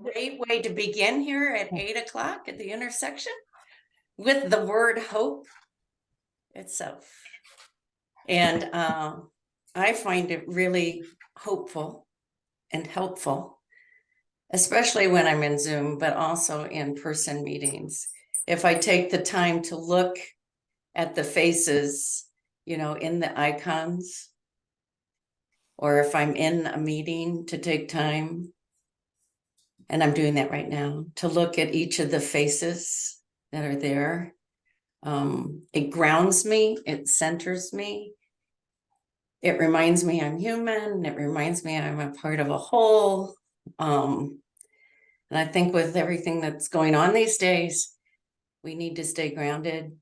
Great way to begin here at 8 o'clock at the intersection with the word hope itself. And I find it really hopeful and helpful, especially when I'm in Zoom, but also in person meetings. If I take the time to look at the faces, in the icons, or if I'm in a meeting to take time, and I'm doing that right now, to look at each of the faces that are there. It grounds me, it centers me. It reminds me I'm human, it reminds me I'm a part of a whole. And I think with everything that's going on these days, we need to stay grounded.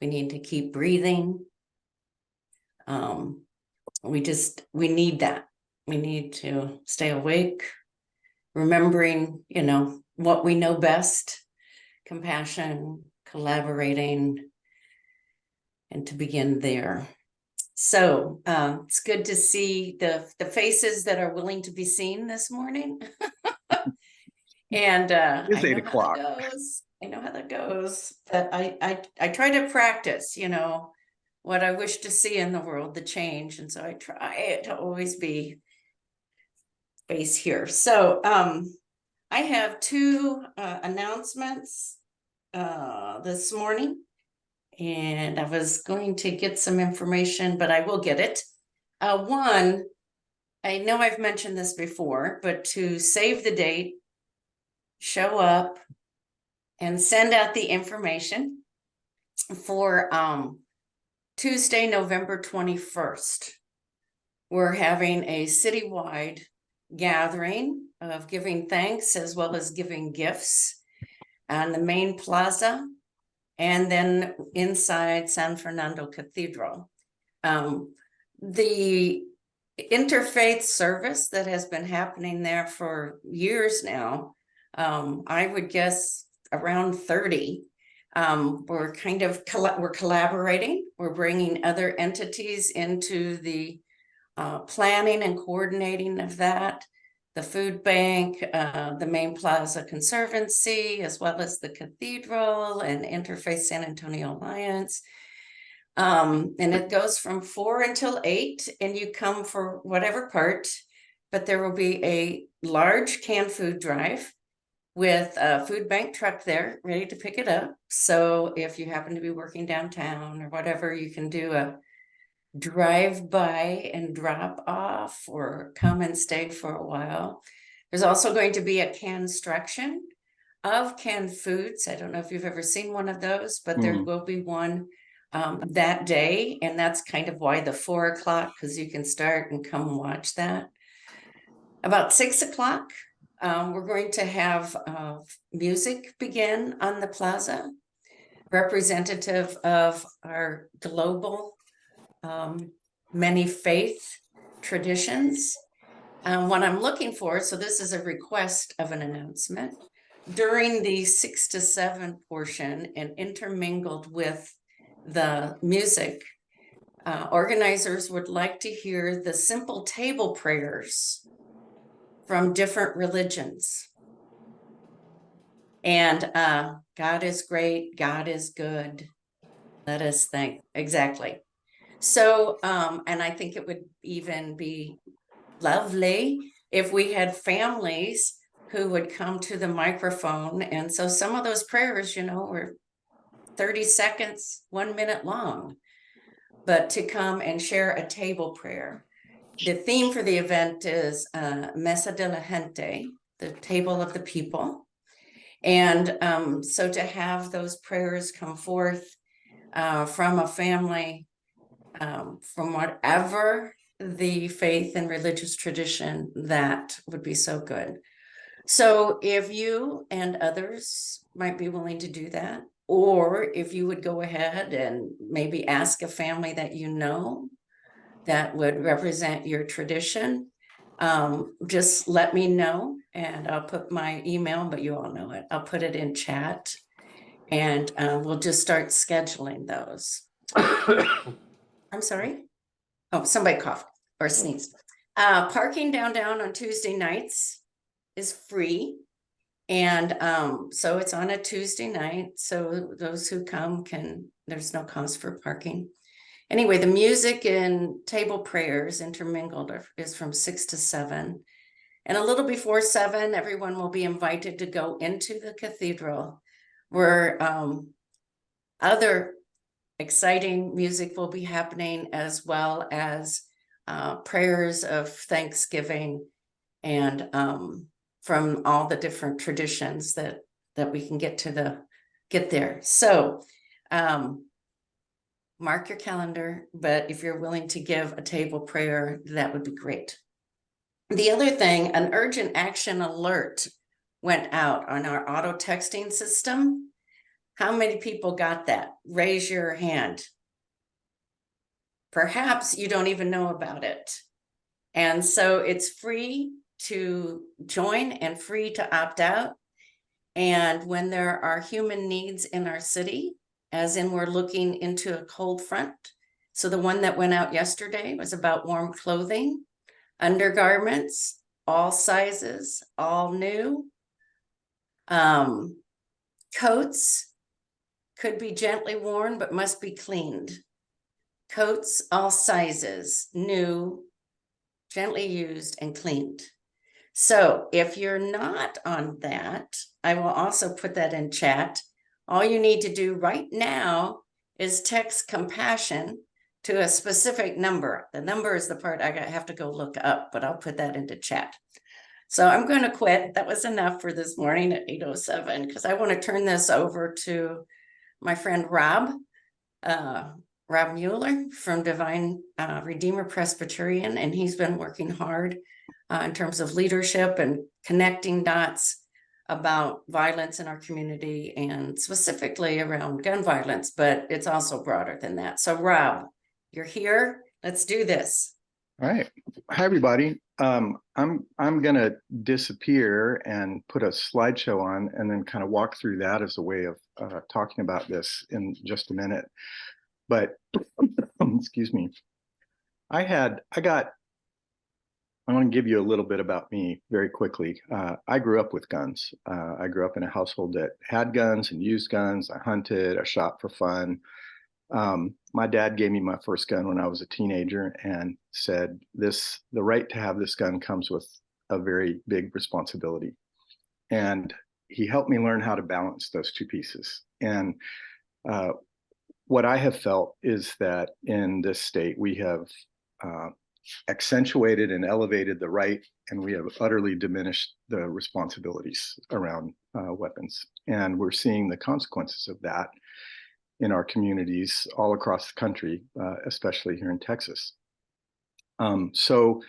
We need to keep breathing. We need that. We need to stay awake, remembering, what we know best, compassion, collaborating, and to begin there. So it's good to see the faces that are willing to be seen this morning. And it's 8 o'clock. I know how that goes. But I try to practice, what I wish to see in the world, the change. And so I try to always be face here. So I have two announcements this morning, and I was going to get some information, but I will get it. One, I know I've mentioned this before, but to save the date, show up, and send out the information for Tuesday, November 21st. We're having a citywide gathering of giving thanks as well as giving gifts on the main plaza and then inside San Fernando Cathedral. The interfaith service that has been happening there for years now, I would guess around 30. We're collaborating. We're bringing other entities into the planning and coordinating of that. The food bank, the main plaza conservancy, as well as the cathedral and Interfaith San Antonio Alliance. And it goes from 4 until 8, and you come for whatever part, but there will be a large canned food drive with a food bank truck there ready to pick it up. So if you happen to be working downtown or whatever, you can do a drive by and drop off or come and stay for a while. There's also going to be a construction of canned foods. I don't know if you've ever seen one of those, but there will be one that day. And that's kind of why the 4 o'clock, because you can start and come and watch that. About 6 o'clock, we're going to have music begin on the plaza, representative of our global many faith traditions. What I'm looking for, so this is a request of an announcement, during the 6 to 7 portion and intermingled with the music, organizers would like to hear the simple table prayers from different religions. And God is great, God is good. Let us thank. Exactly. So, and I think it would even be lovely if we had families who would come to the microphone. And so some of those prayers, were 30 seconds, 1 minute long, but to come and share a table prayer. The theme for the event is Mesa de la Gente, the table of the people. And so to have those prayers come forth from a family, from whatever the faith and religious tradition, that would be so good. So if you and others might be willing to do that, or if you would go ahead and maybe ask a family that that would represent your tradition, just let me know, and I'll put my email, but you all know it. I'll put it in chat, and we'll just start scheduling those. I'm sorry. Oh, somebody coughed or sneezed. Parking downtown on Tuesday nights is free. And so it's on a Tuesday night. So those who come there's no cost for parking. Anyway, the music and table prayers intermingled is from 6 to 7. And a little before 7, everyone will be invited to go into the cathedral where other exciting music will be happening, as well as prayers of thanksgiving and from all the different traditions that we can get there. So mark your calendar, but if you're willing to give a table prayer, that would be great. The other thing, an urgent action alert went out on our auto texting system. How many people got that? Raise your hand. Perhaps you don't even know about it. And so it's free to join and free to opt out. And when there are human needs in our city, as in we're looking into a cold front. So the one that went out yesterday was about warm clothing, undergarments, all sizes, all new. Coats could be gently worn, but must be cleaned. Coats, all sizes, new, gently used, and cleaned. So if you're not on that, I will also put that in chat. All you need to do right now is text compassion to a specific number. The number is the part I have to go look up, but I'll put that into chat. So I'm going to quit. That was enough for this morning at 8:07, because I want to turn this over to my friend Rob Mueller from Divine Redeemer Presbyterian, and he's been working hard in terms of leadership and connecting dots about violence in our community, and specifically around gun violence, but it's also broader than that. So Rob, you're here. Let's do this. All right. Hi, everybody. I'm gonna disappear and put a slideshow on and then kind of walk through that as a way of talking about this in just a minute. But excuse me. I want to give you a little bit about me very quickly. I grew up with guns. I grew up in a household that had guns and used guns. I hunted, I shot for fun. My dad gave me my first gun when I was a teenager and said, the right to have this gun comes with a very big responsibility. And he helped me learn how to balance those two pieces. And what I have felt is that in this state, we have accentuated and elevated the right, and we have utterly diminished the responsibilities around weapons. And we're seeing the consequences of that in our communities all across the country, especially here in Texas. So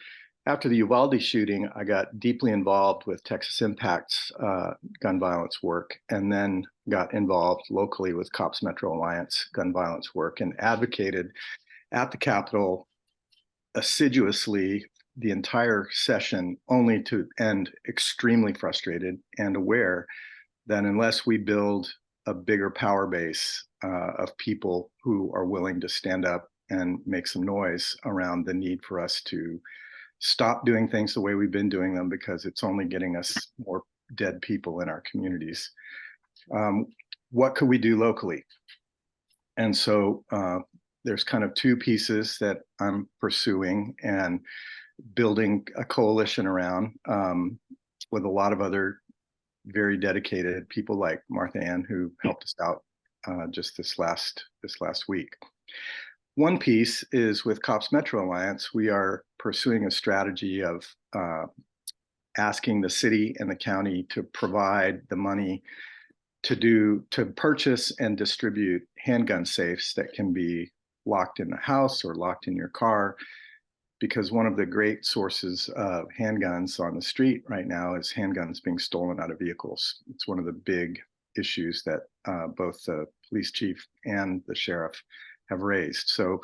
after the Uvalde shooting, I got deeply involved with Texas Impact's gun violence work, and then got involved locally with Cops Metro Alliance gun violence work, and advocated at the Capitol assiduously the entire session, only to end extremely frustrated and aware that unless we build a bigger power base of people who are willing to stand up and make some noise around the need for us to stop doing things the way we've been doing them, because it's only getting us more dead people in our communities. What could we do locally? And so there's kind of two pieces that I'm pursuing and building a coalition around with a lot of other very dedicated people like Martha Ann, who helped us out just this last week. One piece is with Cops Metro Alliance. We are pursuing a strategy of asking the city and the county to provide the money to purchase and distribute handgun safes that can be locked in the house or locked in your car, because one of the great sources of handguns on the street right now is handguns being stolen out of vehicles. It's one of the big issues that both the police chief and the sheriff have raised. So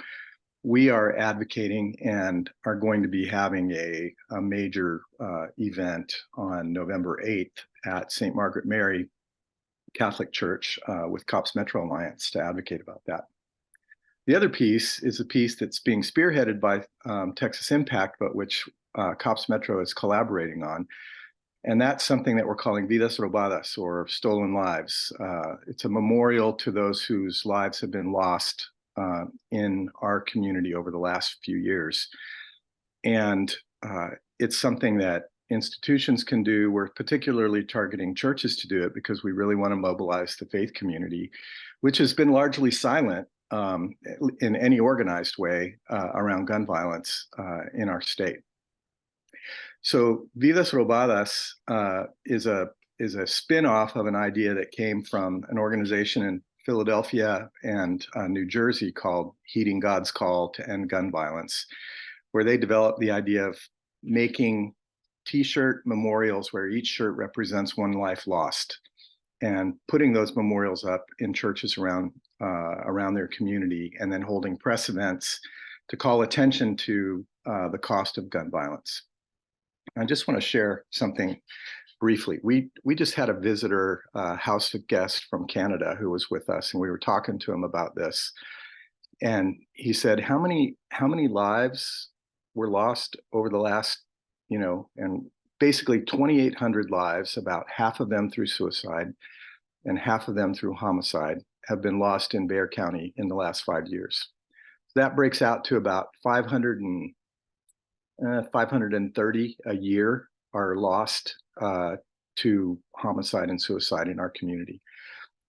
we are advocating and are going to be having a major event on November 8th at St. Margaret Mary Catholic Church with Cops Metro Alliance to advocate about that. The other piece is a piece that's being spearheaded by Texas Impact, but which Cops Metro is collaborating on. And that's something that we're calling Vidas Robadas, or Stolen Lives. It's a memorial to those whose lives have been lost in our community over the last few years. And it's something that institutions can do. We're particularly targeting churches to do it because we really want to mobilize the faith community, which has been largely silent in any organized way around gun violence in our state. So Vidas Robadas is a spin-off of an idea that came from an organization in Philadelphia and New Jersey called Heeding God's Call to End Gun Violence, where they developed the idea of making T-shirt memorials where each shirt represents one life lost, and putting those memorials up in churches around their community, and then holding press events to call attention to the cost of gun violence. I just want to share something briefly. We just had a visitor, house guest from Canada who was with us, and we were talking to him about this. And he said, how many lives were lost over the last, and basically 2,800 lives, about half of them through suicide and half of them through homicide, have been lost in Bexar County in the last 5 years. That breaks out to about 530 a year are lost to homicide and suicide in our community.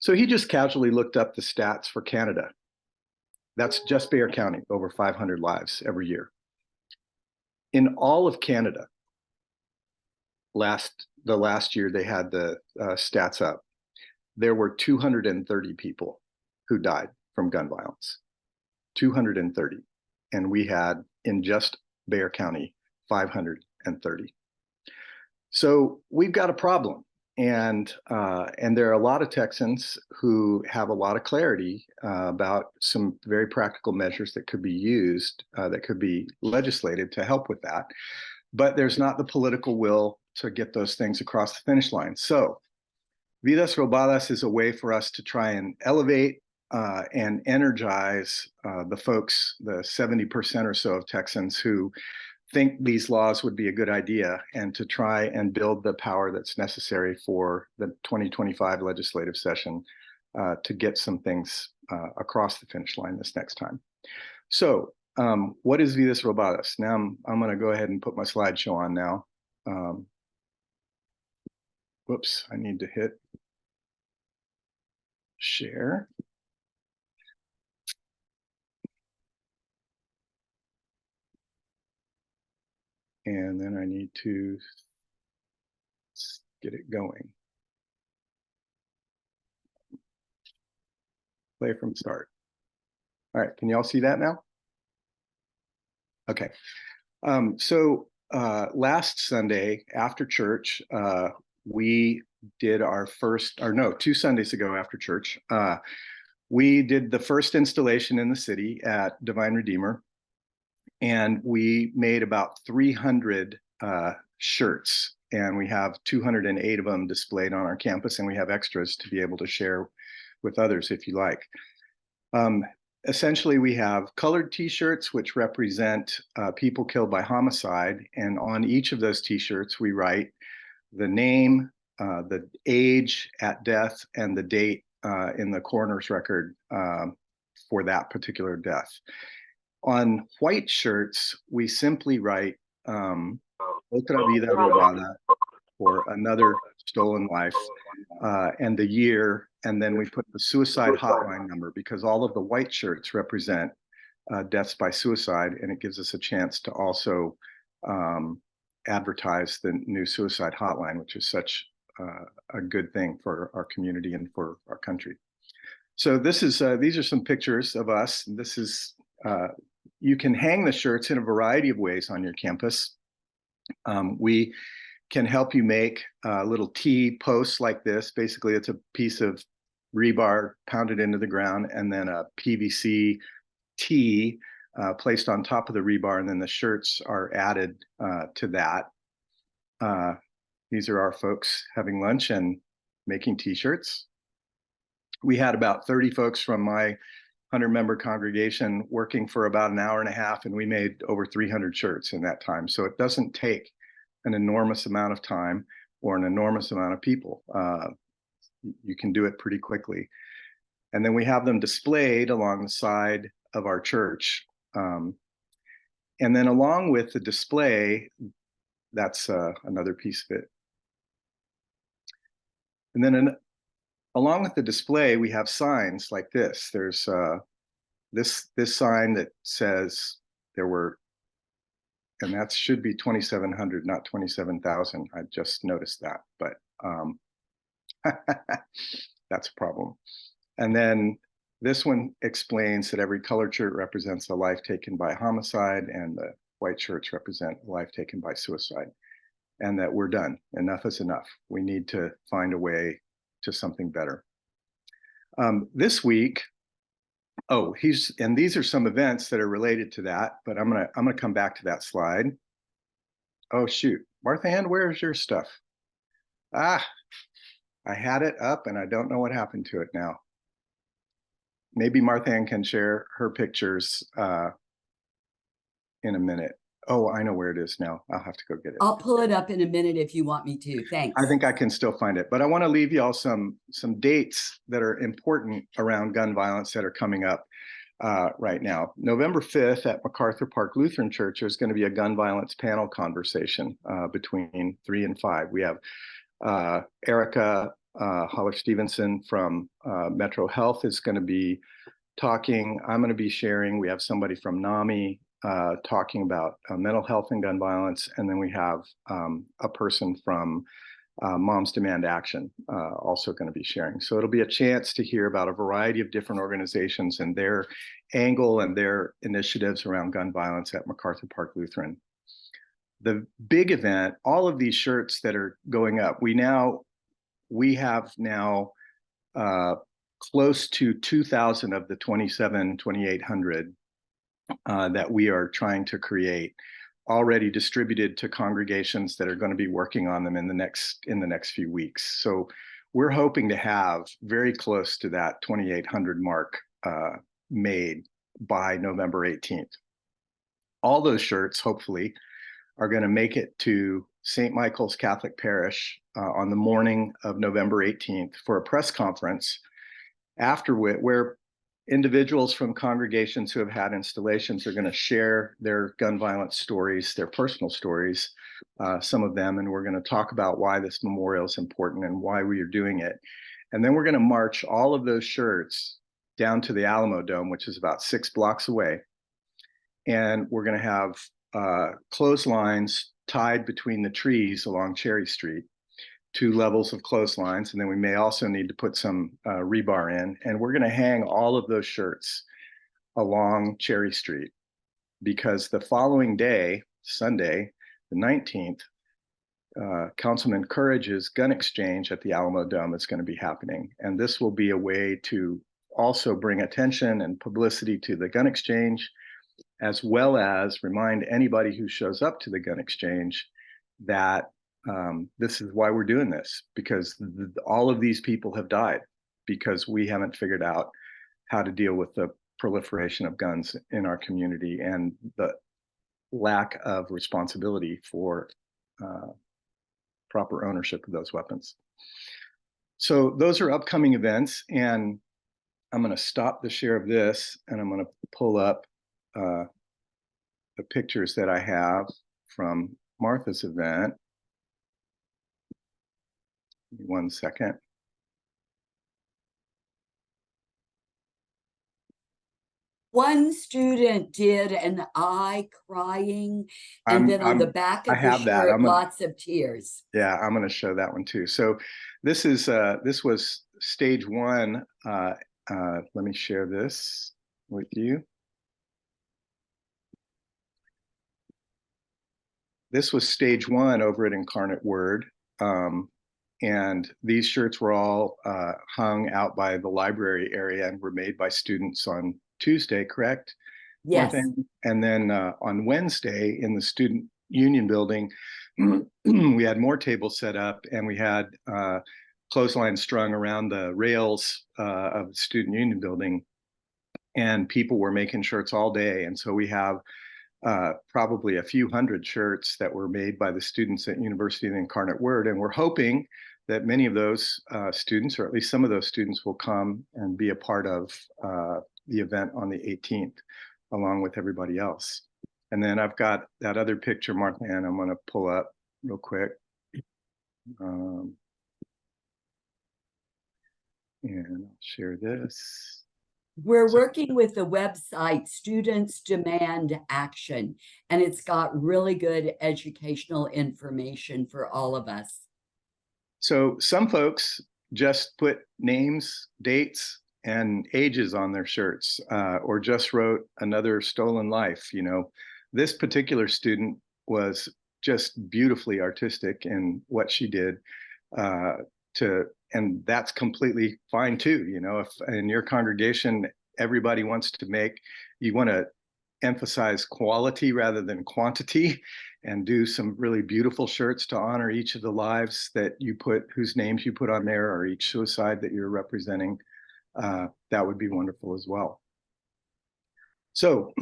So he just casually looked up the stats for Canada. That's just Bexar County, over 500 lives every year. In all of Canada, the last year they had the stats up, there were 230 people who died from gun violence. 230. And we had, in just Bexar County, 530. So we've got a problem. And there are a lot of Texans who have a lot of clarity about some very practical measures that could be used, that could be legislated to help with that. But there's not the political will to get those things across the finish line. So Vidas Robadas is a way for us to try and elevate and energize the folks, the 70% or so of Texans who think these laws would be a good idea, and to try and build the power that's necessary for the 2025 legislative session to get some things across the finish line this next time. So what is Vidas Robadas? Now I'm going to go ahead and put my slideshow on now. Whoops, I need to hit share. And then I need to get it going. Play from start. All right, can you all see that now? Okay. So last Sunday after church, we did our first, or no, 2 Sundays ago after church, we did the first installation in the city at Divine Redeemer. And we made about 300 shirts, and we have 208 of them displayed on our campus, and we have extras to be able to share with others if you like. Essentially, we have colored T-shirts, which represent people killed by homicide, and on each of those T-shirts, we write the name, the age at death, and the date in the coroner's record for that particular death. On white shirts, we simply write Otra vida robada, or another stolen life, and the year, and then we put the suicide hotline number, because all of the white shirts represent deaths by suicide, and it gives us a chance to also advertise the new suicide hotline, which is such a good thing for our community and for our country. So this is these are some pictures of us. This is you can hang the shirts in a variety of ways on your campus. We can help you make little T posts like this. Basically, it's a piece of rebar pounded into the ground, and then a PVC T placed on top of the rebar, and then the shirts are added to that. These are our folks having lunch and making T-shirts. We had about 30 folks from my 100-member congregation working for about an hour and a half, and we made over 300 shirts in that time. So it doesn't take an enormous amount of time. or an enormous amount of people. You can do it pretty quickly. And then we have them displayed along the side of our church. And then along with the display, that's another piece of it. And then along with the display, we have signs like this. There's this sign that says there were, and that should be 2,700, not 27,000. I just noticed that, but that's a problem. And then this one explains that every colored shirt represents a life taken by homicide, and the white shirts represent a life taken by suicide, and that we're done. Enough is enough. We need to find a way to something better. This week, and these are some events that are related to that, but I'm gonna come back to that slide. Oh shoot, Martha Ann, where's your stuff? I had it up and I don't know what happened to it now. Maybe Martha Ann can share her pictures in a minute. Oh, I know where it is now. I'll have to go get it. I'll pull it up in a minute if you want me to. Thanks. I think I can still find it, but I want to leave y'all some dates that are important around gun violence that are coming up right now. November 5th at MacArthur Park Lutheran Church, there's going to be a gun violence panel conversation between 3 and 5. We have Erica Holler-Stevenson from Metro Health is going to be talking. I'm going to be sharing. We have somebody from NAMI talking about mental health and gun violence. And then we have a person from Moms Demand Action also going to be sharing. So it'll be a chance to hear about a variety of different organizations and their angle and their initiatives around gun violence at MacArthur Park Lutheran. The big event, all of these shirts that are going up, we have now close to 2,000 of the 2,800 that we are trying to create already distributed to congregations that are going to be working on them in the next few weeks. So we're hoping to have very close to that 2,800 mark made by November 18th. All those shirts, hopefully, are going to make it to St. Michael's Catholic Parish on the morning of November 18th for a press conference after where individuals from congregations who have had installations are going to share their gun violence stories, their personal stories, some of them, and we're going to talk about why this memorial is important and why we are doing it. And then we're going to march all of those shirts down to the Alamo Dome, which is about 6 blocks away. And we're going to have clotheslines tied between the trees along Cherry Street, 2 levels of clotheslines, and then we may also need to put some rebar in, and we're going to hang all of those shirts along Cherry Street, because the following day, Sunday, the 19th, Councilman Courage's gun exchange at the Alamo Dome is going to be happening, and this will be a way to also bring attention and publicity to the gun exchange, as well as remind anybody who shows up to the gun exchange that this is why we're doing this, because all of these people have died because we haven't figured out how to deal with the proliferation of guns in our community and the lack of responsibility for proper ownership of those weapons. So those are upcoming events, and I'm going to stop the share of this, and I'm going to pull up the pictures that I have from Martha's event. 1 second. One student did an eye crying, and then on the back of the shirt, lots of tears. Yeah, I'm going to show that one too. So this was stage 1. Let me share this with you. This was stage 1 over at Incarnate Word. And these shirts were all hung out by the library area and were made by students on Tuesday, correct? Yes. And then on Wednesday in the Student Union Building, we had more tables set up, and we had clotheslines strung around the rails of the Student Union Building, and people were making shirts all day. And so we have probably a few hundred shirts that were made by the students at University of the Incarnate Word. And we're hoping that many of those students, or at least some of those students, will come and be a part of the event on the 18th, along with everybody else. And then I've got that other picture, Martha Ann, I'm going to pull up real quick. And I'll share this. We're working with the website Students Demand Action, and it's got really good educational information for all of us. So some folks just put names, dates, and ages on their shirts, or just wrote another stolen life. You know, this particular student was just beautifully artistic in what she did, and that's completely fine too. You know, if in your congregation everybody wants to you want to emphasize quality rather than quantity, and do some really beautiful shirts to honor each of the lives that you put, whose names you put on there, or each suicide that you're representing, that would be wonderful as well. So,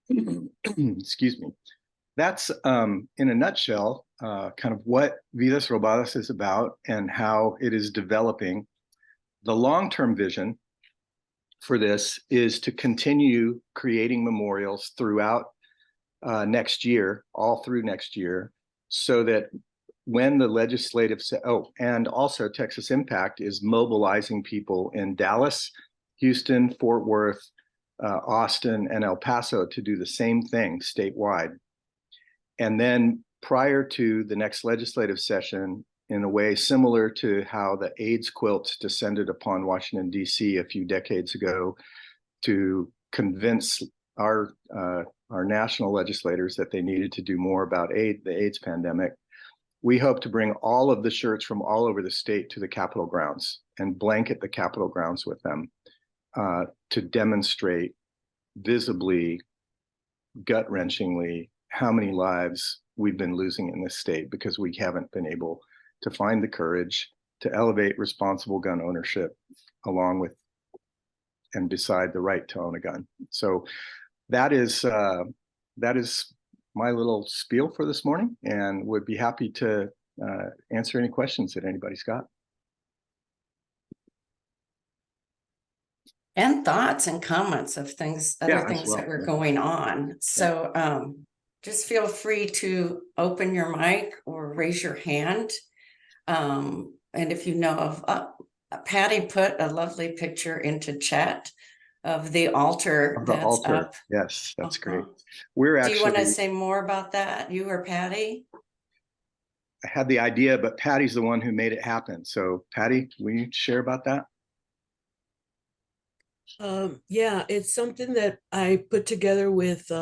excuse me. That's in a nutshell, kind of what Vidas Robadas is about and how it is developing. The long-term vision for this is to continue creating memorials throughout next year, all through next year, so that when the legislative, and also Texas Impact is mobilizing people in Dallas, Houston, Fort Worth, Austin, and El Paso to do the same thing statewide. And then prior to the next legislative session, in a way similar to how the AIDS quilts descended upon Washington, D.C. a few decades ago to convince our national legislators that they needed to do more about the AIDS pandemic, we hope to bring all of the shirts from all over the state to the Capitol grounds and blanket the Capitol grounds with them to demonstrate visibly, gut-wrenchingly, how many lives we've been losing in this state because we haven't been able to find the courage to elevate responsible gun ownership along with and beside the right to own a gun. So that is my little spiel for this morning, and would be happy to answer any questions that anybody's got. And thoughts and comments of things, other things that were going on. So just feel free to open your mic or raise your hand. And if you know of, Patty put a lovely picture into chat of the altar that's up. Yes, that's great. We're actually. Do you want to say more about that, you or Patty? I had the idea, but Patty's the one who made it happen. So Patty, will you share about that? Yeah, it's something that I put together with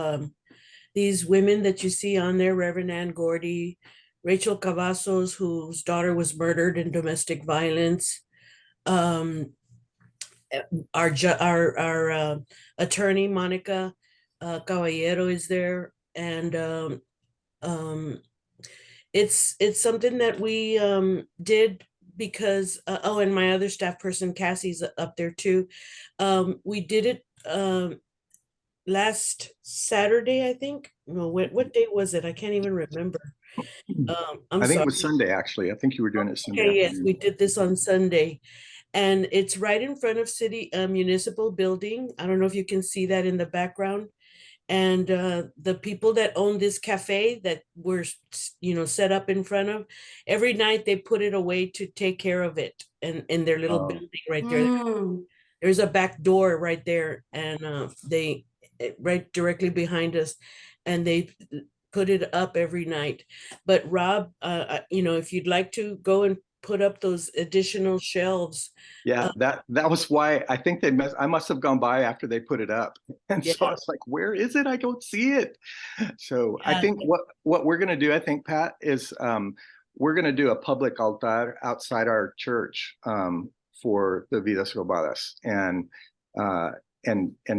these women that you see on there, Reverend Ann Gordy, Rachel Cavazos, whose daughter was murdered in domestic violence. Our attorney, Monica Caballero, is there. And it's something that we did because, and my other staff person, Cassie's up there too. We did it last Saturday, I think. No, what day was it? I can't even remember. I think it was Sunday, actually. I think you were doing it Sunday. Okay, yes, we did this on Sunday. And it's right in front of City Municipal Building. I don't know if you can see that in the background. And the people that own this cafe that we're, set up in front of, every night they put it away to take care of it, and in their little building right there. There's a back door right there, and they right directly behind us, and they put it up every night. But Rob, if you'd like to go and put up those additional shelves. Yeah, that was why I think I must have gone by after they put it up. And so I was like, where is it? I don't see it. So I think what we're going to do, I think, Pat, is we're going to do a public altar outside our church for the Vidas Robadas, and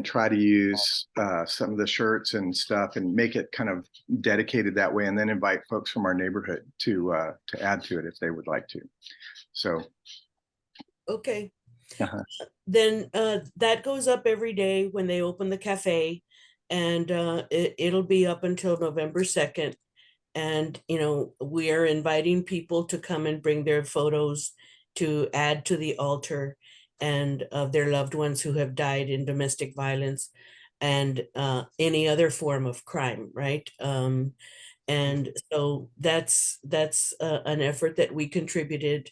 try to use some of the shirts and stuff and make it kind of dedicated that way, and then invite folks from our neighborhood to add to it if they would like to. So. Okay. Then that goes up every day when they open the cafe. and it'll be up until November 2nd. And, we are inviting people to come and bring their photos to add to the altar and of their loved ones who have died in domestic violence and any other form of crime, right? And so that's an effort that we contributed.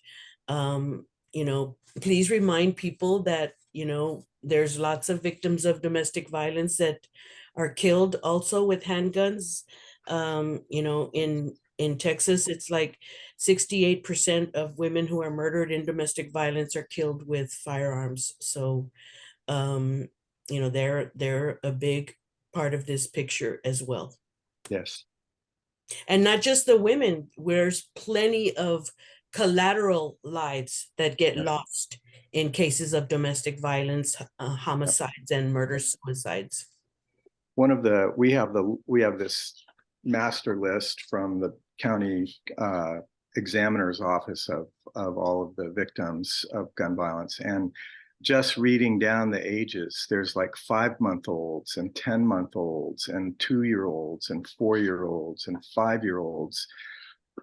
Please remind people that, there's lots of victims of domestic violence that are killed also with handguns. In Texas, it's like 68% of women who are murdered in domestic violence are killed with firearms. So, they're a big part of this picture as well. Yes. And not just the women, there's plenty of collateral lives that get lost in cases of domestic violence, homicides, and murder suicides. We have this master list from the county examiner's office of all of the victims of gun violence, and just reading down the ages, there's like 5-month-olds and 10-month-olds and 2-year-olds and 4-year-olds and 5-year-olds.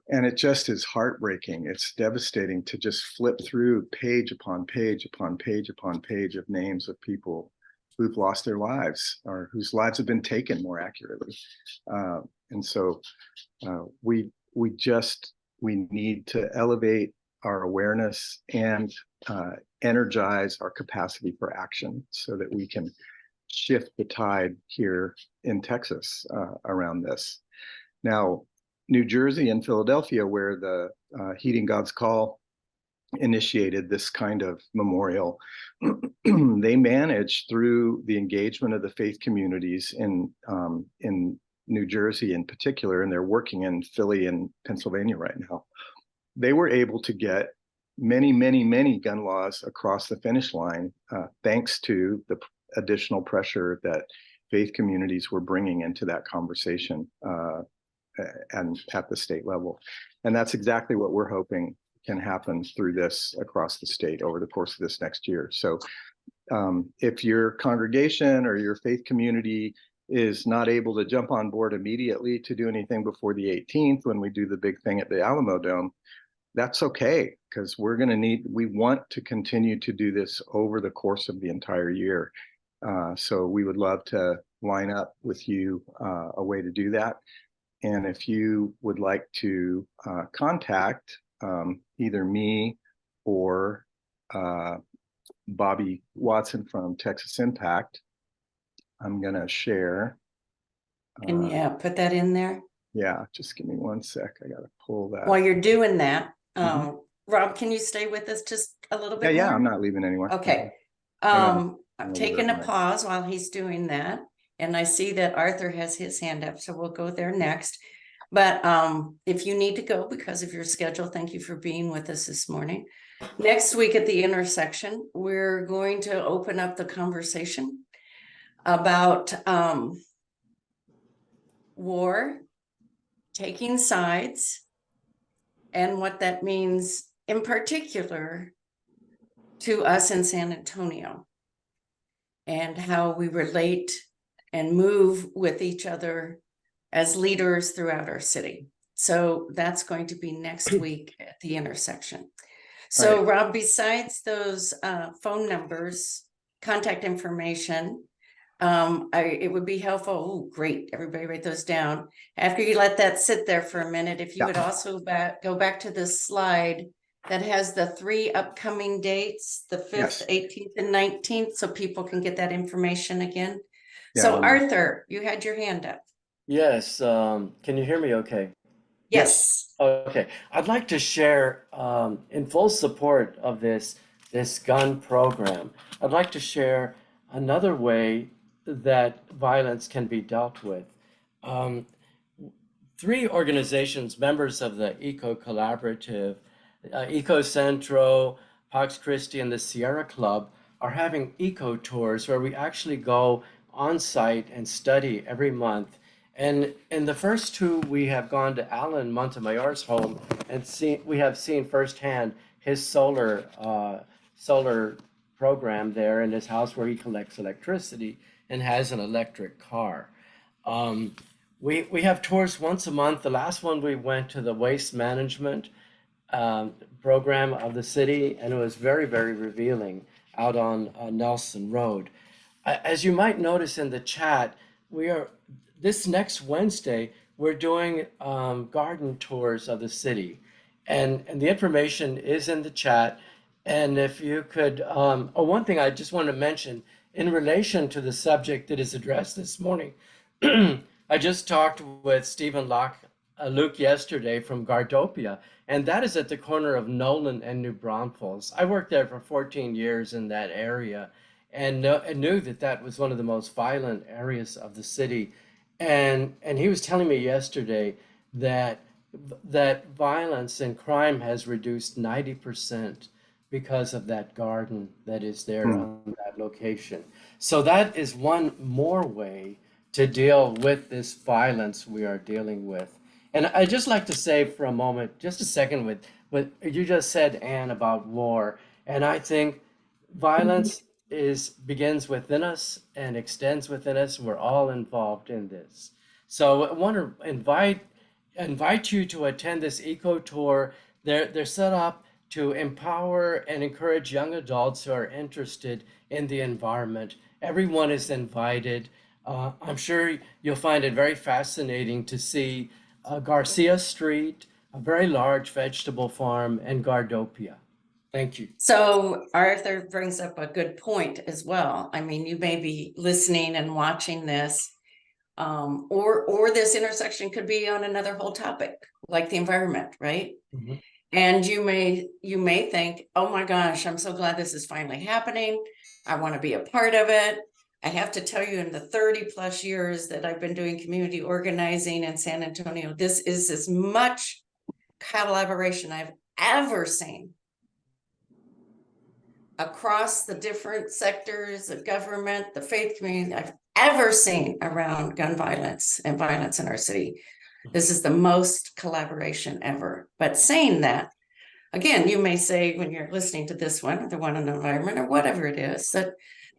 And it just is heartbreaking. It's devastating to just flip through page upon page upon page upon page of names of people who've lost their lives or whose lives have been taken, more accurately. And so we need to elevate our awareness and energize our capacity for action so that we can shift the tide here in Texas around this. Now, New Jersey and Philadelphia, where the Heeding God's Call initiated this kind of memorial, they managed through the engagement of the faith communities in New Jersey in particular, and they're working in Philly and Pennsylvania right now. They were able to get many gun laws across the finish line thanks to the additional pressure that faith communities were bringing into that conversation and at the state level. And that's exactly what we're hoping can happen through this across the state over the course of this next year. So if your congregation or your faith community is not able to jump on board immediately to do anything before the 18th, when we do the big thing at the Alamo Dome, that's okay, because we want to continue to do this over the course of the entire year. So we would love to line up with you a way to do that. And if you would like to contact either me or Bobby Watson from Texas Impact, I'm going to share. And yeah, put that in there. Yeah, just give me one sec. I got to pull that. While you're doing that, Rob, can you stay with us just a little bit Yeah, more? I'm not leaving anywhere. Okay. I'm taking a pause while he's doing that. And I see that Arthur has his hand up, so we'll go there next. But if you need to go because of your schedule, thank you for being with us this morning. Next week at the intersection, we're going to open up the conversation about war, taking sides, and what that means in particular to us in San Antonio, and how we relate and move with each other as leaders throughout our city. So that's going to be next week at the intersection. So right. Rob, besides those phone numbers, contact information, it would be helpful. Oh, great. Everybody write those down. After you let that sit there for a minute, if you would also go back to this slide that has the 3 upcoming dates, the 5th, 18th, and 19th, so people can get that information again. So Arthur, you had your hand up. Yes. Can you hear me okay? Yes. Okay. I'd like to share in full support of this gun program. I'd like to share another way that violence can be dealt with. 3 organizations, members of the Eco Collaborative, Eco Centro, Pax Christi, and the Sierra Club are having eco tours where we actually go on site and study every month. And in the first 2, we have gone to Alan Montemayor's home and we have seen firsthand his solar program there in his house where he collects electricity and has an electric car. We have tours once a month. The last one we went to the waste management program of the city, and it was very, very revealing out on Nelson Road. As you might notice in the chat, this next Wednesday, we're doing garden tours of the city. And the information is in the chat. And if you could, one thing I just want to mention in relation to the subject that is addressed this morning, I just talked with Stephen Luke yesterday from Gardopia, and that is at the corner of Nolan and New Braunfels. I worked there for 14 years in that area, and knew that was one of the most violent areas of the city. And he was telling me yesterday that violence and crime has reduced 90% because of that garden that is there on that location. So that is one more way to deal with this violence we are dealing with. And I'd just like to say for a moment, just a second, with what you just said, Anne, about war. And I think violence begins within us and extends within us. We're all involved in this. So I want to invite you to attend this eco tour. They're set up to empower and encourage young adults who are interested in the environment. Everyone is invited. I'm sure you'll find it very fascinating to see Garcia Street, a very large vegetable farm, and Gardopia. Thank you. So Arthur brings up a good point as well. I mean, you may be listening and watching this, or this intersection could be on another whole topic, like the environment, right? Mm-hmm. And you may think, oh my gosh, I'm so glad this is finally happening. I want to be a part of it. I have to tell you, in the 30 plus years that I've been doing community organizing in San Antonio, this is as much collaboration I've ever seen across the different sectors of government, the faith community, I've ever seen around gun violence and violence in our city. This is the most collaboration ever. But saying that, again, you may say when you're listening to this one, or the one on the environment, or whatever it is,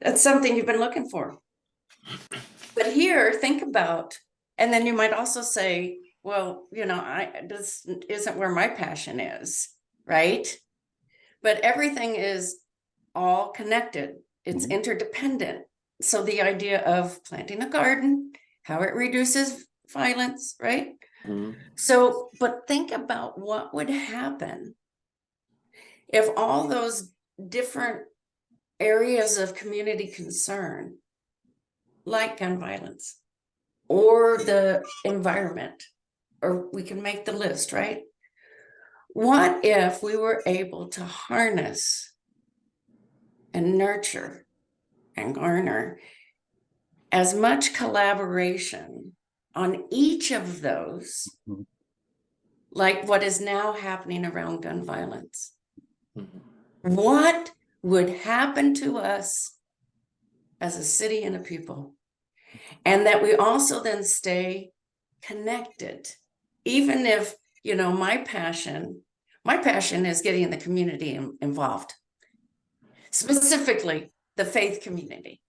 that's something you've been looking for. But here, think about, and then you might also say, well, this isn't where my passion is, right? But everything is all connected. It's interdependent. So the idea of planting a garden, how it reduces violence, right? So, but think about what would happen if all those different areas of community concern, like gun violence or the environment, or we can make the list, right? What if we were able to harness and nurture and garner as much collaboration on each of those, like what is now happening around gun violence? What would happen to us as a city and a people? And that we also then stay connected, even if, my passion is getting the community involved, specifically the faith community,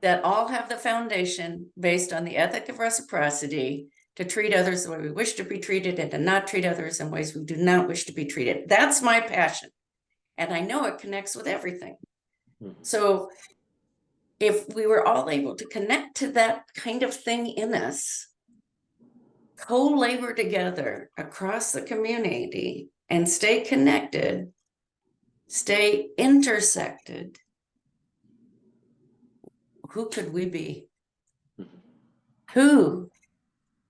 that all have the foundation based on the ethic of reciprocity to treat others the way we wish to be treated and to not treat others in ways we do not wish to be treated. That's my passion. And I know it connects with everything. So if we were all able to connect to that kind of thing in us, co-labor together across the community and stay connected, stay intersected, who could we be?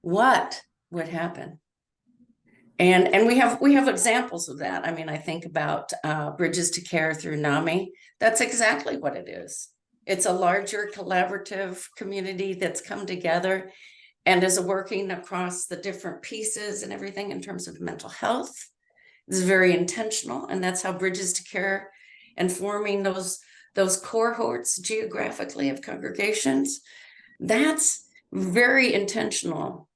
What would happen? And we have examples of that. I mean, I think about Bridges to Care through NAMI. That's exactly what it is. It's a larger collaborative community that's come together and is working across the different pieces and everything in terms of mental health. It's very intentional, and that's how Bridges to Care and forming those cohorts geographically of congregations. That's very intentional.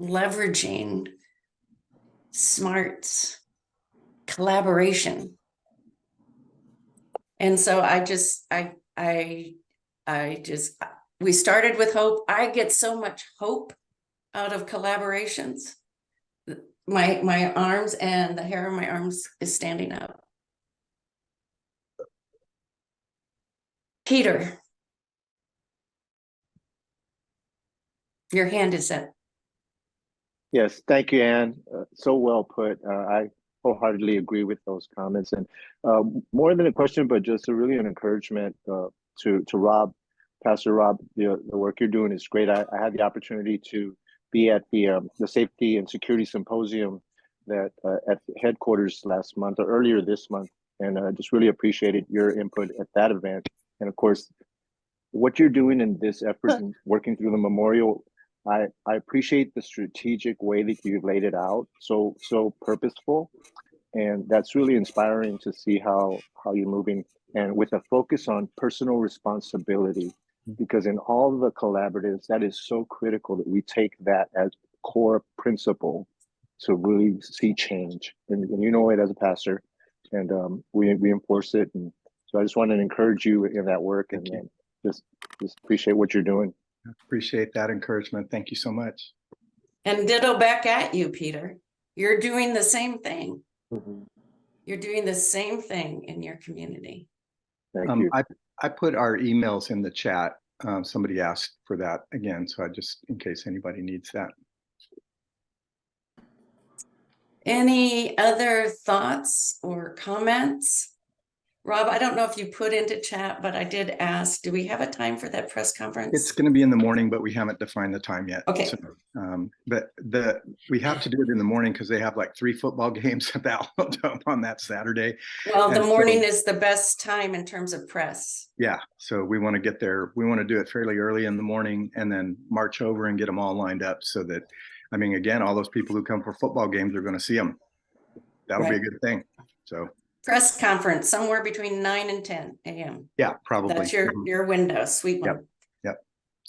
Leveraging smarts, collaboration And so we started with hope. I get so much hope out of collaborations. My arms and the hair on my arms is standing up. Peter, your hand is up. Yes, thank you, Anne. So well put. I wholeheartedly agree with those comments, and more than a question, but just really an encouragement to Rob, Pastor Rob. The work you're doing is great. I had the opportunity to be at the Safety and Security Symposium that at headquarters last month or earlier this month, and just really appreciated your input at that event. And of course, what you're doing in this effort and working through the memorial. I appreciate the strategic way that you've laid it out, so purposeful, and that's really inspiring to see how you're moving, and with a focus on personal responsibility, because in all the collaboratives, that is so critical that we take that as core principle to really see change, and you know it as a pastor, and we enforce it, and so I just want to encourage you in that work, and just appreciate what you're doing. Appreciate that encouragement. Thank you so much. And ditto back at you, Peter. You're doing the same thing. Mm-hmm. You're doing the same thing in your community. Thank you. I put our emails in the chat. Somebody asked for that again, so I just, in case anybody needs that. Any other thoughts or comments? Rob, I don't know if you put into chat, but I did ask, do we have a time for that press conference? It's going to be in the morning, but we haven't defined the time yet. Okay. So, but we have to do it in the morning because they have like 3 football games at the Alamo on that Saturday. Well, the And morning so, is the best time in terms of press. yeah. So we want to get there. We want to do it fairly early in the morning and then march over and get them all lined up so that, I mean, again, all those people who come for football games are going to see them. That'll be a good thing. So. Press conference somewhere between 9 and 10 a.m. Yeah, probably. That's your window, sweet one. Yep.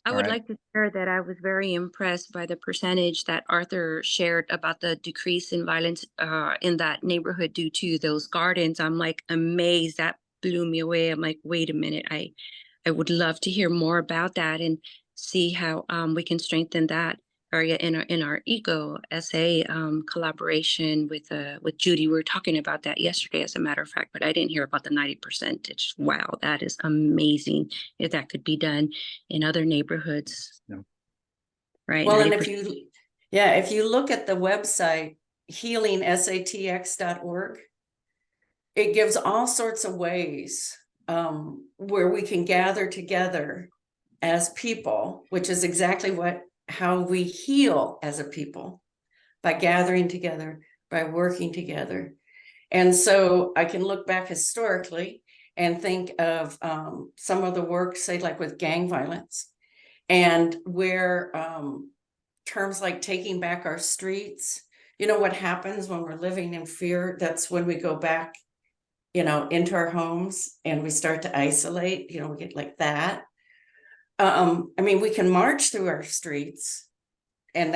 I All would right. like to share that I was very impressed by the percentage that Arthur shared about the decrease in violence in that neighborhood due to those gardens. I'm like amazed. That blew me away. I'm like, wait a minute. I would love to hear more about that and see how we can strengthen that area in our eco SA collaboration with Judy. We were talking about that yesterday, as a matter of fact, but I didn't hear about the 90%. Wow, that is amazing if that could be done in other neighborhoods. Yeah. Right. Well, 90%. and if you look at the website, healingsatx.org, it gives all sorts of ways where we can gather together as people, which is exactly how we heal as a people, by gathering together, by working together. And so I can look back historically and think of some of the work, say like with gang violence, and where terms like taking back our streets, you know, what happens when we're living in fear? That's when we go back, you know, into our homes and we start to isolate, you know, we get like that. I mean, we can march through our streets, and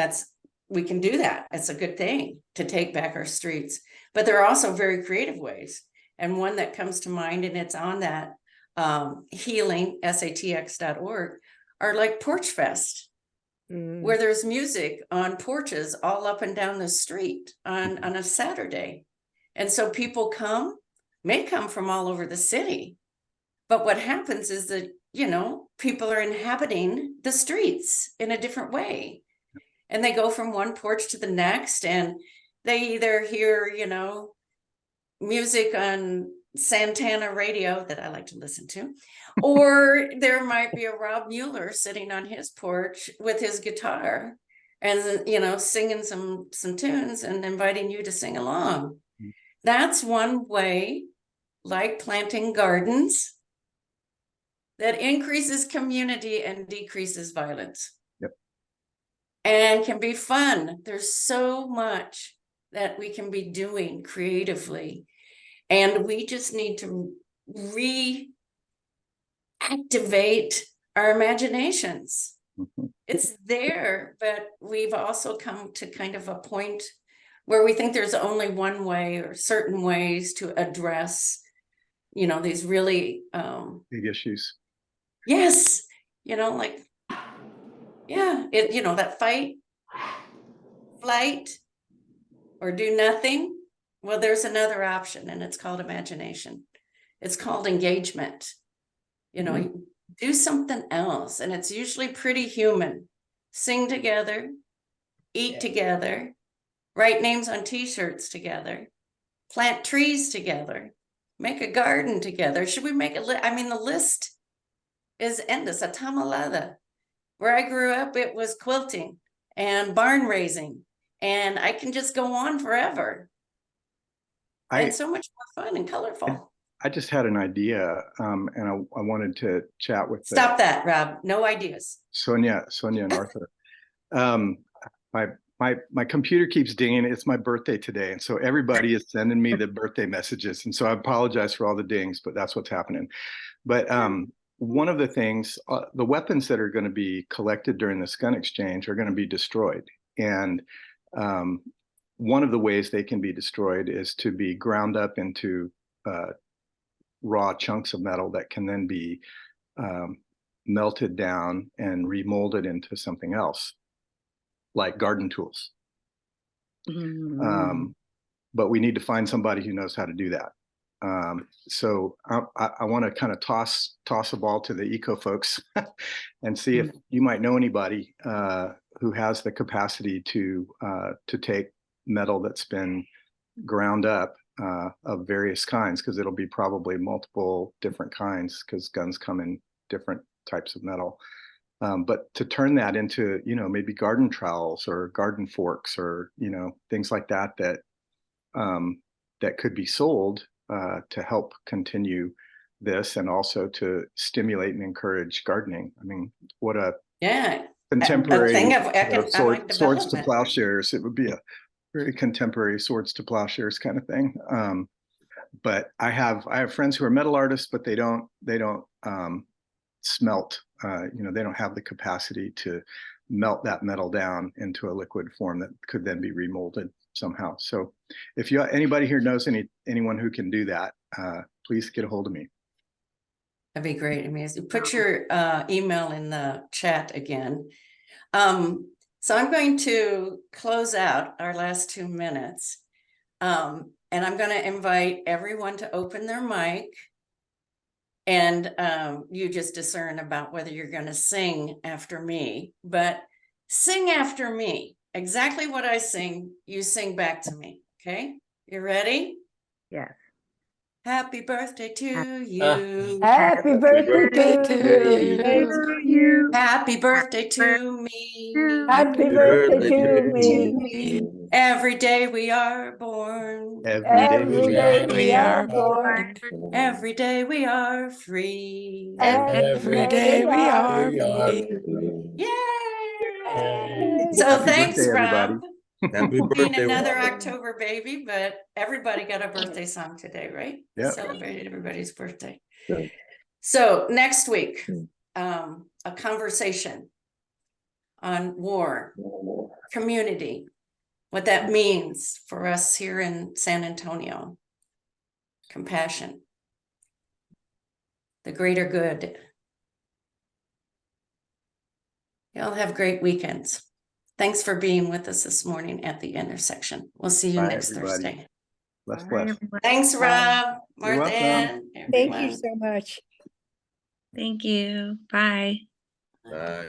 we can do that. It's a good thing to take back our streets, but there are also very creative ways. And one that comes to mind, and it's on that healingsatx.org, are like Porch Fest, where there's music on porches all up and down the street on a Saturday. And so people may come from all over the city. But what happens is that, you know, people are inhabiting the streets in a different way. And they go from one porch to the next, and they either hear, you know, music on Santana radio that I like to listen to, or there might be a Rob Mueller sitting on his porch with his guitar and, you know, singing some tunes and inviting you to sing along. That's one way, like planting gardens, that increases community and decreases violence. Yep. And can be fun. There's so much that we can be doing creatively. And we just need to reactivate our imaginations. It's there, but we've also come to kind of a point where we think there's only one way or certain ways to address, you know, these really, Big issues. yes, you know, like, yeah, it, you know, that fight, flight, or do nothing. Well, there's another option, and it's called imagination. It's called engagement. You know, you do something else, and it's usually pretty human. Sing together, eat together, write names on t-shirts together, plant trees together, make a garden together. Should we make a list? I mean, the list is endless. A tamalada. Where I grew up, it was quilting and barn raising, and I can just go on forever. And so much more fun and colorful. I just had an idea, and I wanted to chat with Stop that, Rob. No ideas. Sonia and Arthur. My computer keeps dinging. It's my birthday today, and so everybody is sending me the birthday messages, and so I apologize for all the dings, but that's what's happening. But one of the things, the weapons that are going to be collected during this gun exchange are going to be destroyed, and one of the ways they can be destroyed is to be ground up into raw chunks of metal that can then be melted down and remolded into something else, like garden tools. But we need to find somebody who knows how to do that. So I want to kind of toss a ball to the eco folks and see if you might know anybody who has the capacity to take metal that's been ground up of various kinds, because it'll be probably multiple different kinds, because guns come in different types of metal. But to turn that into, you know, maybe garden trowels or garden forks, or, you know, things like that that could be sold to help continue this, and also to stimulate and encourage gardening. I mean, what a contemporary thing of economic swords to development. plowshares. It would be a very contemporary swords to plowshares kind of thing. But I have friends who are metal artists, but they don't smelt. You know, they don't have the capacity to melt that metal down into a liquid form that could then be remolded somehow. So if anybody here knows anyone who can do that, please get a hold of me. That'd be great. I mean, put your email in the chat again. So I'm going to close out our last 2 minutes. And I'm going to invite everyone to open their mic. And you just discern about whether you're going to sing after me. But sing after me. Exactly what I sing, you sing back to me. Okay? You ready? Yes. Happy birthday to you. Happy birthday to you. Happy birthday to me. Happy birthday to me. Every day we are born. Every day we are born. Every day we are free. Every day we are free. Yay! So Happy thanks, birthday, everybody. Rob. Happy Being birthday, another Rob. October baby, but everybody got a birthday song today, right? Yep. Celebrated everybody's birthday. Yeah. So next week, a conversation on war, community, what that means for us here in San Antonio, compassion, the greater good. Y'all have great weekends. Thanks for being with us this morning at the intersection. We'll see you Bye, next everybody. Thursday. Bless. Thanks, Rob, You're Martha, welcome. everyone. Thank you so much. Thank you. Bye. Bye.